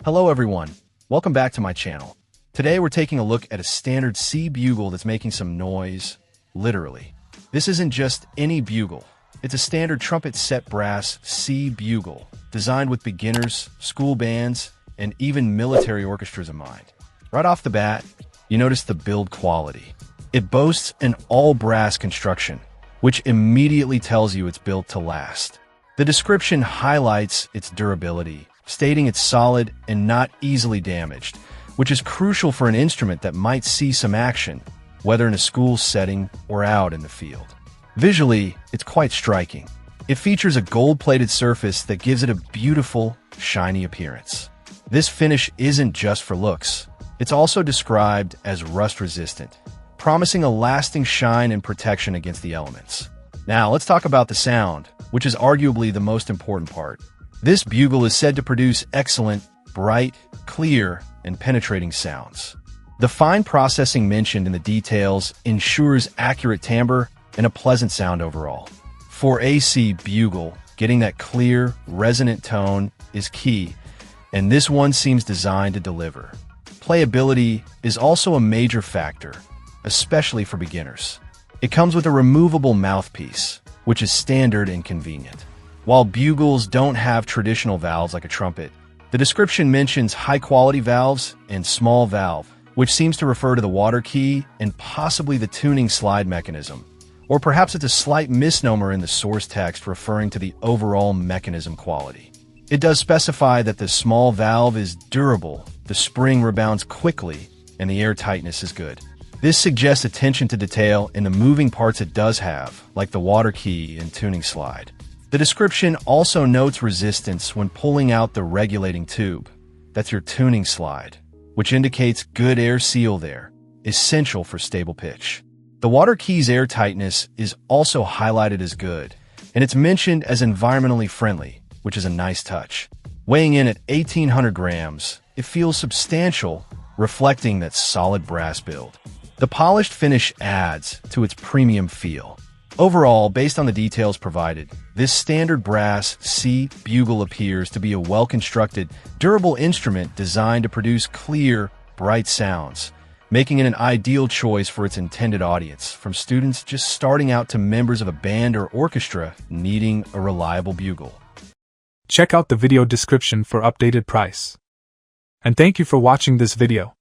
Hello everyone, welcome back to my channel. Today we're taking a look at a standard C bugle that's making some noise, literally. This isn't just any bugle, it's a standard trumpet set brass C bugle, designed with beginners, school bands, and even military orchestras in mind. Right off the bat, you notice the build quality. It boasts an all-brass construction, which immediately tells you it's built to last. The description highlights its durability, stating it's solid and not easily damaged, which is crucial for an instrument that might see some action, whether in a school setting or out in the field. Visually, it's quite striking. It features a gold-plated surface that gives it a beautiful, shiny appearance. This finish isn't just for looks. It's also described as rust-resistant, promising a lasting shine and protection against the elements. Now, let's talk about the sound, which is arguably the most important part. This bugle is said to produce excellent, bright, clear, and penetrating sounds. The fine processing mentioned in the details ensures accurate timbre and a pleasant sound overall. For a C bugle, getting that clear, resonant tone is key, and this one seems designed to deliver. Playability is also a major factor, especially for beginners. It comes with a removable mouthpiece, which is standard and convenient. While bugles don't have traditional valves like a trumpet, the description mentions high-quality valves and small valve, which seems to refer to the water key and possibly the tuning slide mechanism. Or perhaps it's a slight misnomer in the source text referring to the overall mechanism quality. It does specify that the small valve is durable, the spring rebounds quickly, and the air tightness is good. This suggests attention to detail in the moving parts it does have, like the water key and tuning slide. The description also notes resistance when pulling out the regulating tube. That's your tuning slide, which indicates good air seal there, essential for stable pitch. The water key's air tightness is also highlighted as good, and it's mentioned as environmentally friendly, which is a nice touch. Weighing in at 1,800 grams, it feels substantial, reflecting that solid brass build. The polished finish adds to its premium feel. Overall, based on the details provided, this standard brass C bugle appears to be a well-constructed, durable instrument designed to produce clear, bright sounds, making it an ideal choice for its intended audience, from students just starting out to members of a band or orchestra needing a reliable bugle. Check out the video description for updated price. And thank you for watching this video.